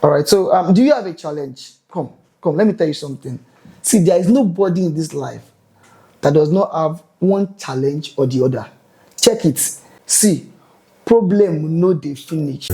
All right. So, do you have a challenge? Come. Let me tell you something. See, there is nobody in this life that does not have one challenge or the other. Check it. See, problem no dey finish.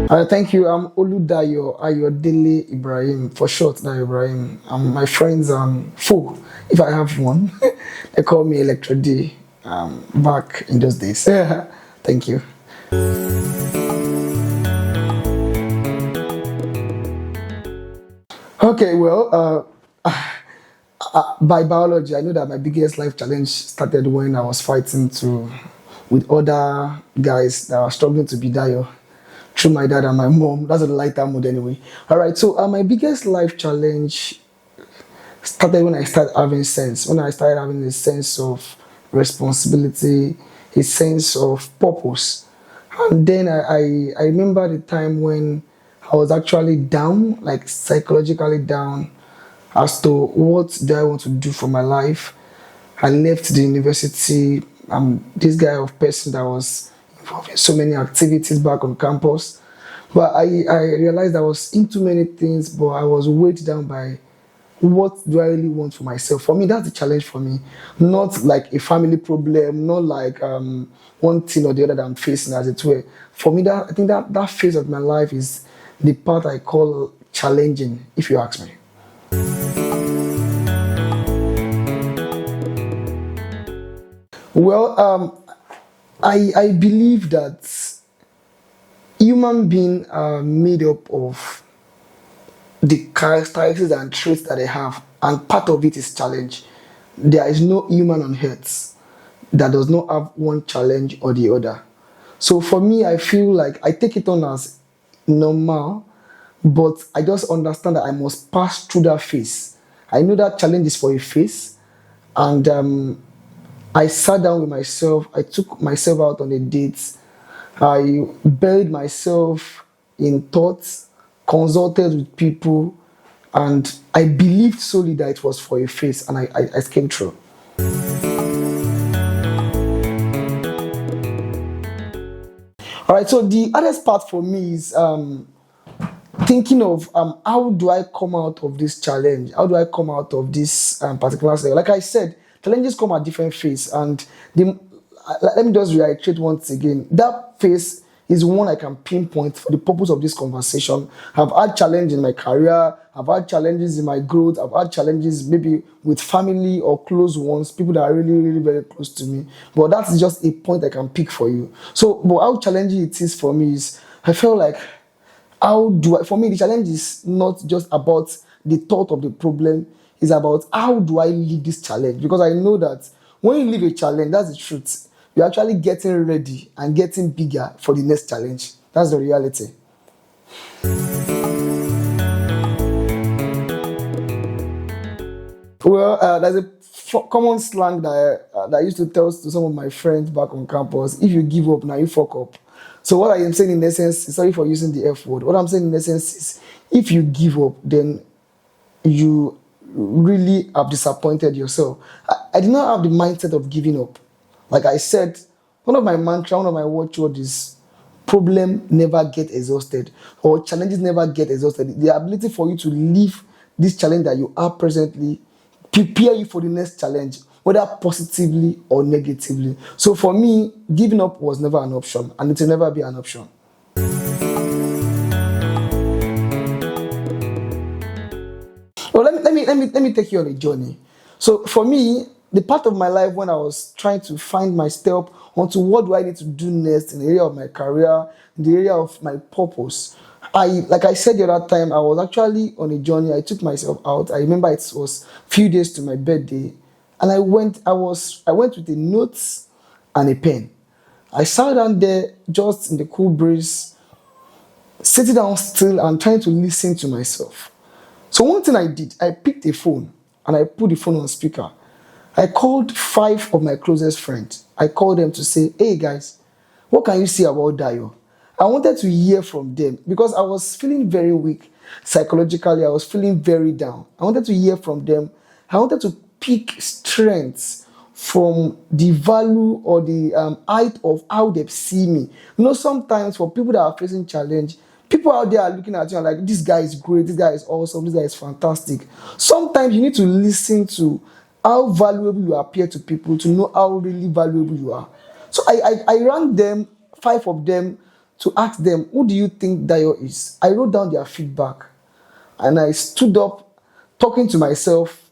All right, thank you. I'm Oludayo Ayodele Ibrahim, for short, Dayo Ibrahim. My friends, Fo, if I have one, they call me Electro D. Back in those days. Thank you. Okay, well, by biology, I know that my biggest life challenge started when I was fighting with other guys that were struggling to be Dio through my dad and my mom. That's a lighter mood anyway. All right, so my biggest life challenge started when I started having sense. When I started having a sense of responsibility, a sense of purpose. And then I remember the time when I was actually down, like psychologically down, as to what do I want to do for my life. I left the university. I'm this guy of person that was involved in so many activities back on campus. But I realized I was into many things, but I was weighed down by what do I really want for myself. For me, that's the challenge for me. Not like a family problem, not like one thing or the other that I'm facing as it were. For me, that I think that phase of my life is the part I call challenging, if you ask me. Well, I believe that human beings are made up of the characteristics and traits that they have, and part of it is challenge. There is no human on earth that does not have one challenge or the other. So for me, I feel like I take it on as normal, but I just understand that I must pass through that phase. I know that challenge is for a phase, and I sat down with myself. I took myself out on a date. I buried myself in thoughts, consulted with people, and I believed solely that it was for a phase, and I came through. All right, so the hardest part for me is thinking of how do I come out of this challenge? How do I come out of this particular scenario? Like I said, challenges come at different phases, and let me just reiterate once again. That phase is one I can pinpoint for the purpose of this conversation. I've had challenges in my career. I've had challenges in my growth. I've had challenges maybe with family or close ones, people that are really, really very close to me. But that's just a point I can pick for you. So, but how challenging it is for me is I feel like how do I, for me, the challenge is not just about the thought of the problem, it's about how do I leave this challenge? Because I know that when you leave a challenge, that's the truth. You're actually getting ready and getting bigger for the next challenge. That's the reality. Well, there's a common slang that I used to tell to some of my friends back on campus. If you give up, now you fuck up. So what I am saying in essence, sorry for using the F word. What I'm saying in essence is, if you give up, then you really have disappointed yourself. I did not have the mindset of giving up. Like I said, one of my mantra, one of my watchwords is problem never get exhausted, or challenges never get exhausted. The ability for you to leave this challenge that you are presently prepare you for the next challenge, whether positively or negatively. So for me, giving up was never an option, and it will never be an option. Well, let me take you on a journey. So for me, the part of my life when I was trying to find my step onto what do I need to do next in the area of my career, in the area of my purpose. Like I said the other time, I was actually on a journey. I took myself out. I remember it was a few days to my birthday, and I went with a note and a pen. I sat down there just in the cool breeze, sitting down still and trying to listen to myself. So one thing I did, I picked a phone and I put the phone on speaker. I called 5 of my closest friends. I called them to say, hey guys, what can you say about Dio? I wanted to hear from them because I was feeling very weak psychologically. I was feeling very down. I wanted to hear from them. I wanted to pick strengths from the value or the height of how they see me. Sometimes for people that are facing challenge, people out there are looking at you and like, this guy is great, this guy is awesome, this guy is fantastic. Sometimes you need to listen to how valuable you appear to people to know how really valuable you are. So I rang them, 5 of them, to ask them, who do you think Dayo is? I wrote down their feedback and I stood up talking to myself.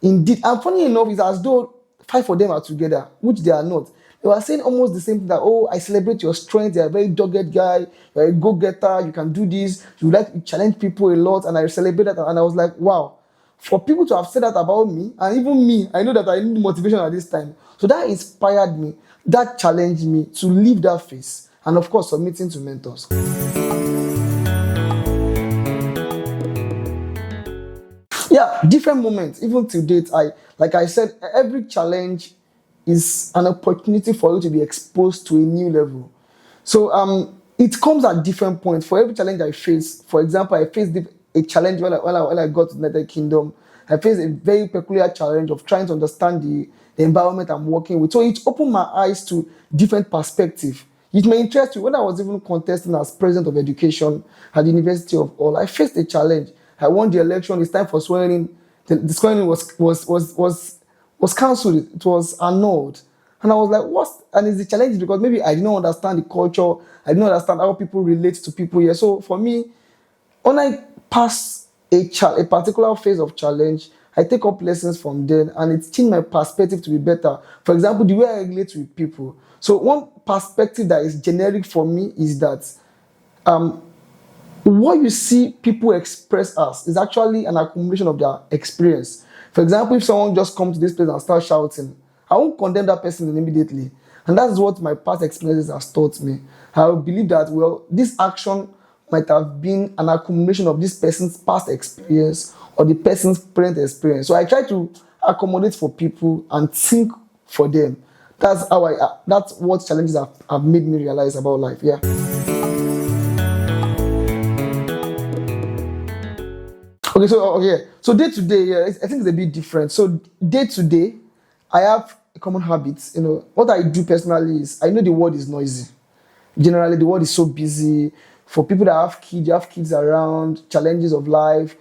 Indeed, and funny enough, it's as though 5 of them are together, which they are not. They were saying almost the same thing, that, oh, I celebrate your strength, you're a very dogged guy, you're a go-getter, you can do this, you like to challenge people a lot, and I celebrate that. And I was like, wow, for people to have said that about me, and even me, I know that I need motivation at this time. So that inspired me, that challenged me to leave that phase, and of course, submitting to mentors. Yeah, different moments. Even to date, like I said, every challenge is an opportunity for you to be exposed to a new level. So it comes at different points. For every challenge I face, for example, I faced a challenge when I got to the United Kingdom. I faced a very peculiar challenge of trying to understand the environment I'm working with. So it opened my eyes to different perspectives. It may interest you. When I was even contesting as president of education at the University of Hull, I faced a challenge. I won the election. It's time for swearing in. The swearing in was cancelled. It was annulled. And I was like, what? And it's the challenge because maybe I didn't understand the culture. I didn't understand how people relate to people here. So for me, when I pass a particular phase of challenge, I take up lessons from them and it changed my perspective to be better. For example, the way I relate with people. So one perspective that is generic for me is that what you see people express as is actually an accumulation of their experience. For example, if someone just comes to this place and starts shouting, I won't condemn that person immediately. And that's what my past experiences has taught me. I believe that, well, this action might have been an accumulation of this person's past experience or the person's present experience. So I try to accommodate for people and think for them. That's what challenges have made me realize about life. Yeah. So day to day, yeah, I think it's a bit different. So day to day, I have a common habit. What I do personally is I know the world is noisy. Generally, the world is so busy. For people that have kids, you have kids around, challenges of life,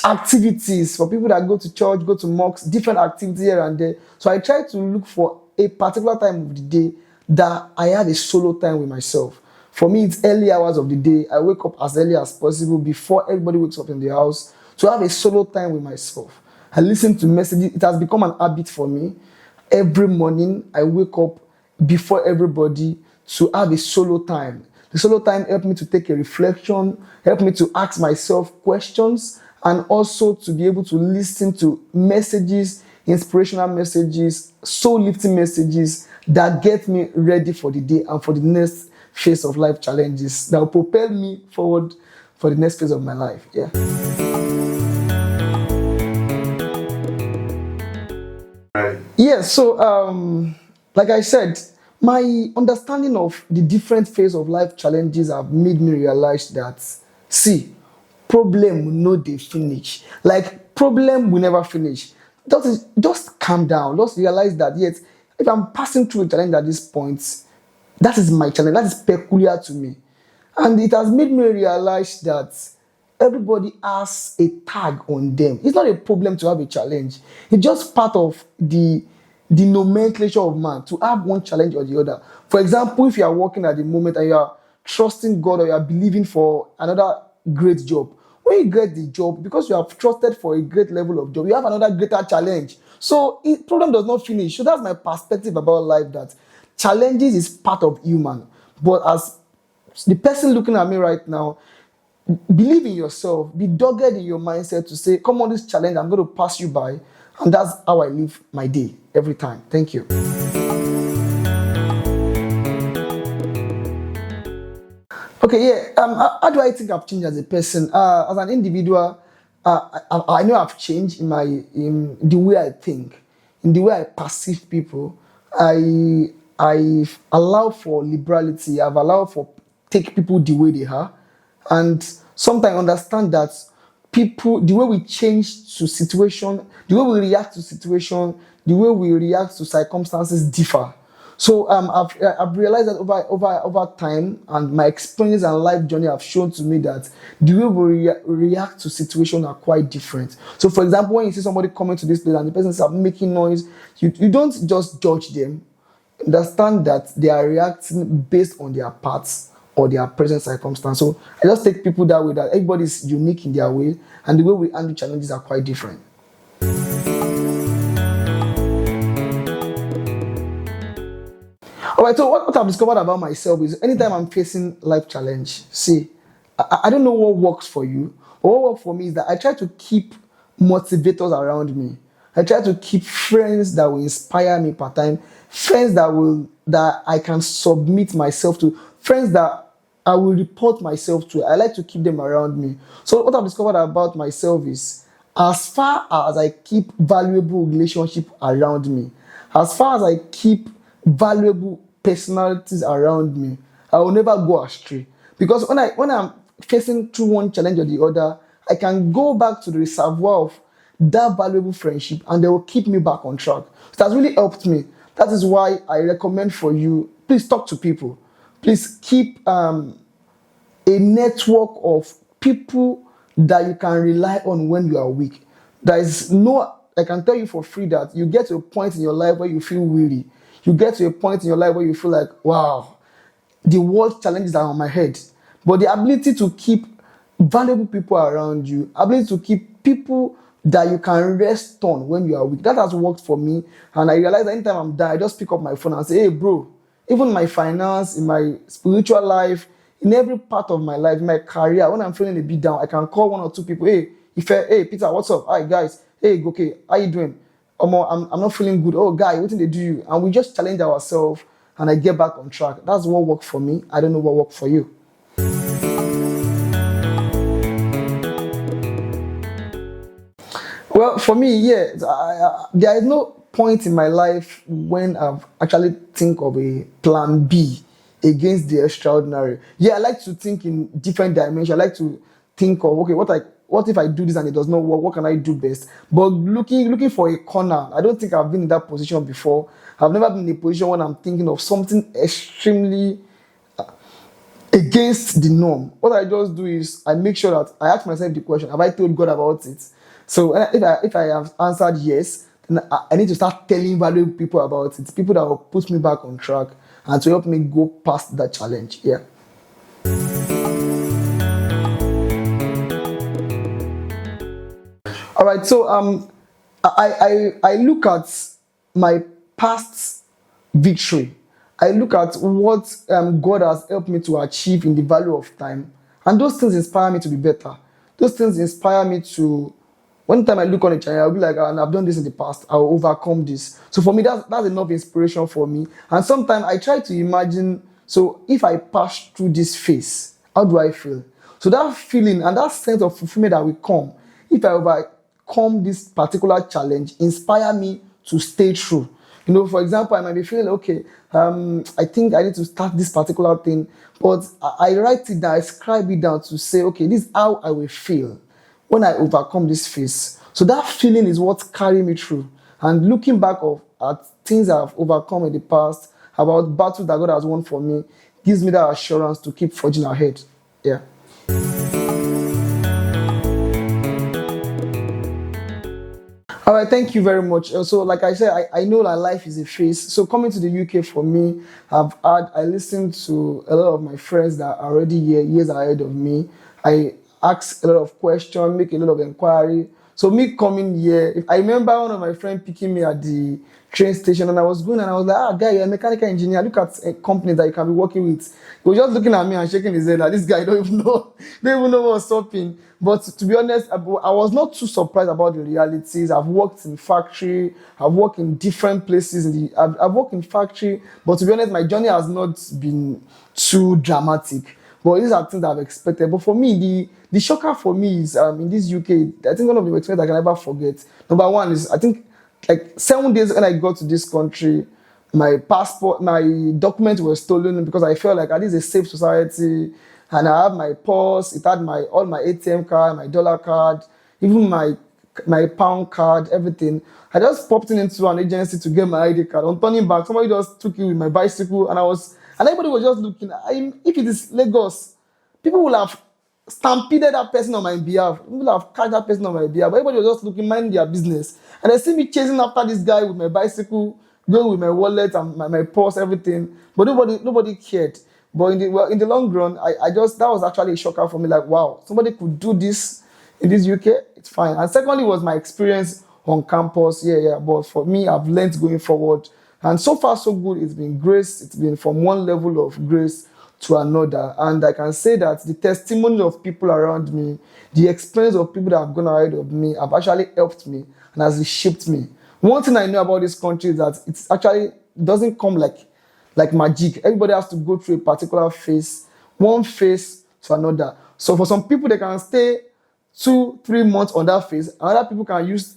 activities. For people that go to church, go to mosques, different activities here and there. So I try to look for a particular time of the day that I have a solo time with myself. For me, it's early hours of the day. I wake up as early as possible before everybody wakes up in the house to have a solo time with myself. I listen to messages. It has become an habit for me. Every morning, I wake up before everybody to have a solo time. The solo time helped me to take a reflection, helped me to ask myself questions, and also to be able to listen to messages, inspirational messages, soul-lifting messages that get me ready for the day and for the next phase of life challenges that will propel me forward for the next phase of my life. Yeah. Right. Yeah, so like I said, my understanding of the different phase of life challenges have made me realize that, see, problem will no dey finish. Like, problem will never finish. Just calm down. Just realize that, yes, if I'm passing through a challenge at this point, that is my challenge. That is peculiar to me. And it has made me realize that everybody has a tag on them. It's not a problem to have a challenge. It's just part of the nomenclature of man to have one challenge or the other. For example, if you are working at the moment and you are trusting God or you are believing for another great job, when you get the job, because you have trusted for a great level of job, you have another greater challenge. So problem does not finish. So that's my perspective about life, that challenges is part of human. But as the person looking at me right now, believe in yourself, be dogged in your mindset to say, come on, this challenge, I'm going to pass you by. And that's how I live my day every time. Thank you. Okay, yeah. How do I think I've changed as a person? As an individual, I know I've changed in the way I think, in the way I perceive people. I've allowed for liberality. I've allowed for take people the way they are, and sometimes understand that people, the way we change to situation, the way we react to situation, the way we react to circumstances differ. So I've realized that over time and my experience and life journey have shown to me that the way we react to situations are quite different. So for example, when you see somebody coming to this place and the person starts making noise, you don't just judge them. Understand that they are reacting based on their parts or their present circumstance. So I just take people that way, that everybody is unique in their way and the way we handle challenges are quite different. All right, so what I've discovered about myself is anytime I'm facing life challenge, see, I don't know what works for you, but what works for me is that I try to keep motivators around me. I try to keep friends that will inspire me part time, friends that I can submit myself to, friends that I will report myself to. I like to keep them around me. So what I've discovered about myself is as far as I keep valuable relationship around me, as far as I keep valuable personalities around me, I will never go astray. Because when I'm facing through one challenge or the other, I can go back to the reservoir of that valuable friendship and they will keep me back on track. So that's really helped me. That is why I recommend for you, please talk to people. Please keep a network of people that you can rely on when you are weak. There is no, I can tell you for free that you get to a point in your life where you feel weary. You get to a point in your life where you feel like, wow, the world challenges are on my head. But the ability to keep valuable people around you, ability to keep people that you can rest on when you are weak, that has worked for me. And I realize that anytime I'm down, I just pick up my phone and say, hey, bro, even my finance, in my spiritual life, in every part of my life, my career, when I'm feeling a bit down, I can call one or two people. Hey, Peter, what's up? Hi, guys. Hey, okay, how you doing? I'm not feeling good. Oh, guy, what did they do you? And we just challenge ourselves and I get back on track. That's what worked for me. I don't know what worked for you. Well, for me, yeah, there is no point in my life when I've actually think of a plan B against the extraordinary. Yeah, I like to think in different dimensions. I like to think of, okay, what if I do this and it does not work? What can I do best? But looking for a corner, I don't think I've been in that position before. I've never been in a position when I'm thinking of something extremely against the norm. What I just do is I make sure that I ask myself the question: have I told God about it? So if I have answered yes, then I need to start telling valuable people about it. People that will put me back on track and to help me go past that challenge. Yeah. All right. So I look at my past victory. I look at what God has helped me to achieve in the value of time, and those things inspire me to be better. Those things inspire me to. One time I look on a channel, I'll be like, and I've done this in the past, I'll overcome this. So for me, that's enough inspiration for me. And sometimes I try to imagine, so if I pass through this phase, how do I feel? So that feeling and that sense of fulfillment that will come, if I overcome this particular challenge, inspire me to stay true. You know, for example, I might be feeling, okay, I think I need to start this particular thing, but I write it down, I scribe it down to say, okay, this is how I will feel when I overcome this phase. So that feeling is what carried me through. And looking back at things I've overcome in the past, about battles that God has won for me, gives me that assurance to keep forging ahead. Yeah. All right, thank you very much. So, like I said, I know that life is a phase. So, coming to the UK for me, I listened to a lot of my friends that are already here, years ahead of me. I ask a lot of questions, make a lot of inquiry. So me coming here, I remember one of my friends picking me at the train station and I was going and I was like, guy, you're a mechanical engineer. Look at a company that you can be working with. He was just looking at me and shaking his head like, this guy don't even know what's happening. But to be honest, I was not too surprised about the realities. I've worked in factory, I've worked in different places. I've worked in factory, but to be honest, my journey has not been too dramatic. But these are things that I've expected. But for me, the shocker for me is in this UK, I think one of the experiences I can never forget. Number one is, I think, like 7 days when I got to this country, my passport, my documents were stolen because I felt like this is a safe society. And I had my purse, it had all my ATM card, my dollar card, even my my pound card, everything. I just popped into an agency to get my ID card. On turning back, somebody just took it with my bicycle, and everybody was just looking. If it is Lagos, people will have stampeded that person on my behalf. People will have catch that person on my behalf. But everybody was just looking, mind their business. And they see me chasing after this guy with my bicycle, going with my wallet and my purse, everything. But nobody cared. But in the long run, I just that was actually a shocker for me. Like, wow, somebody could do this in this UK. It's fine. And secondly, was my experience on campus. Yeah. But for me, I've learned going forward, and so far so good. It's been grace. It's been from one level of grace to another, and I can say that the testimony of people around me, the experience of people that have gone ahead of me, have actually helped me and has reshaped me. One thing I know about this country is that it's actually doesn't come like magic. Everybody has to go through a particular phase, one phase to another. So for some people, they can stay 2-3 months on that phase. Other people can use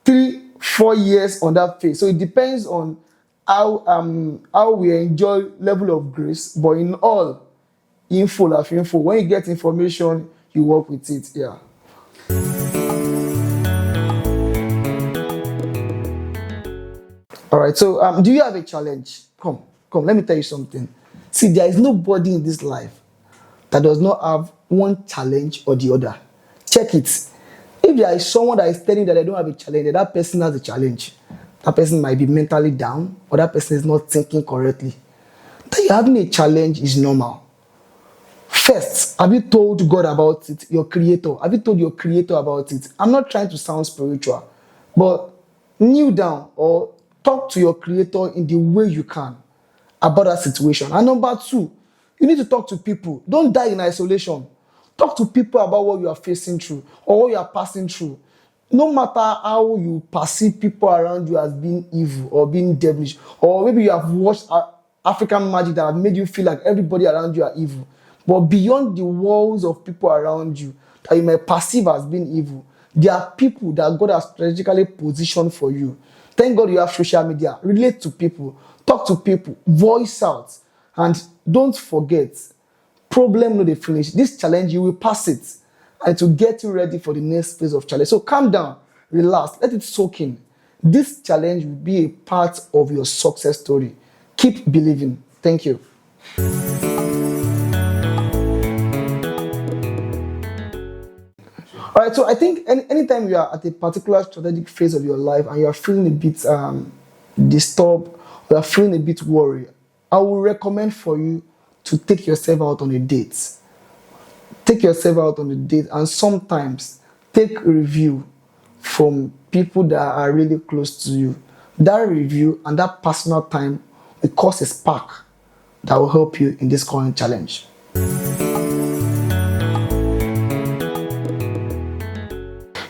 3-4 years on that phase. So it depends on how we enjoy level of grace. But in all, info. When you get information, you work with it. Yeah. All right. So do you have a challenge? Come. Let me tell you something. See, there is nobody in this life that does not have one challenge or the other. Check it. If there is someone that is telling you that they don't have a challenge, that person has a challenge. That person might be mentally down, or that person is not thinking correctly. That you're having a challenge is normal. First, have you told God about it, your creator? Have you told your creator about it? I'm not trying to sound spiritual, but kneel down or talk to your creator in the way you can about that situation. And number two, you need to talk to people. Don't die in isolation. Talk to people about what you are facing through or what you are passing through. No matter how you perceive people around you as being evil or being devilish, or maybe you have watched African magic that have made you feel like everybody around you are evil. But beyond the walls of people around you that you may perceive as being evil, there are people that God has strategically positioned for you. Thank God you have social media. Relate to people, talk to people, voice out, and don't forget, problem no dey finish. This challenge, you will pass it, and to get you ready for the next phase of challenge. So calm down, relax, let it soak in. This challenge will be a part of your success story. Keep believing. Thank you. All right, so I think anytime you are at a particular strategic phase of your life and you are feeling a bit disturbed, or you are feeling a bit worried, I will recommend for you to take yourself out on a date. Take yourself out on a date, and sometimes take review from people that are really close to you. That review and that personal time will cause a spark that will help you in this current challenge.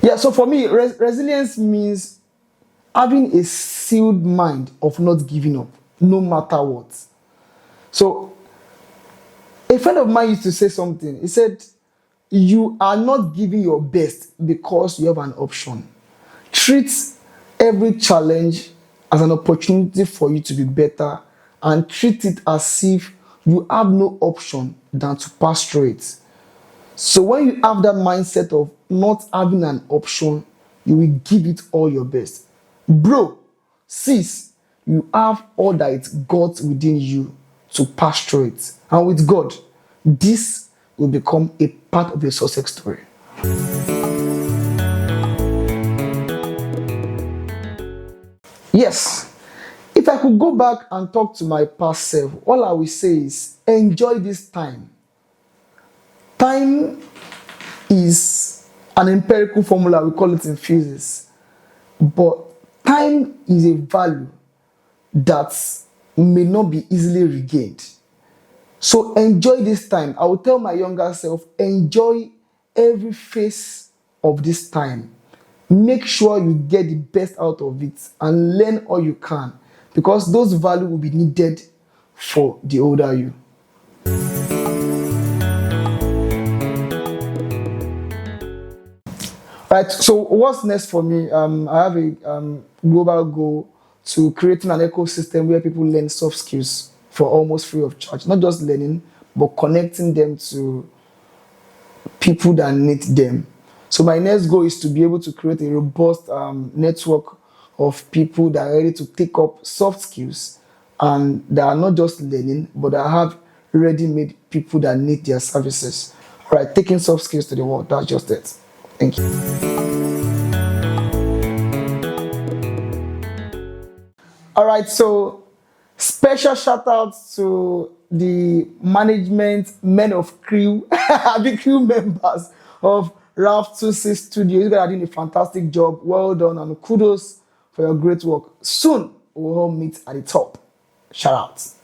Yeah, so for me, resilience means having a sealed mind of not giving up, no matter what. So, a friend of mine used to say something. He said, you are not giving your best because you have an option. Treat every challenge as an opportunity for you to be better, and treat it as if you have no option than to pass through it. So when you have that mindset of not having an option, you will give it all your best. Bro, sis, you have all that it's got within you to pass through it. And with God, this will become a part of your success story. Yes, if I could go back and talk to my past self, all I will say is enjoy this time. Time is an empirical formula, we call it in physics. But time is a value that may not be easily regained. So enjoy this time. I will tell my younger self, enjoy every phase of this time. Make sure you get the best out of it and learn all you can, because those values will be needed for the older you. Right, so what's next for me? I have a global goal to creating an ecosystem where people learn soft skills for almost free of charge. Not just learning, but connecting them to people that need them. So my next goal is to be able to create a robust network of people that are ready to take up soft skills and that are not just learning, but that have ready-made people that need their services. All right, taking soft skills to the world. That's just it. Thank you. All right, so special shout out to the management men of crew, the crew members of Ralph 26 Studio. You guys are doing a fantastic job. Well done and kudos for your great work. Soon we'll all meet at the top. Shout out.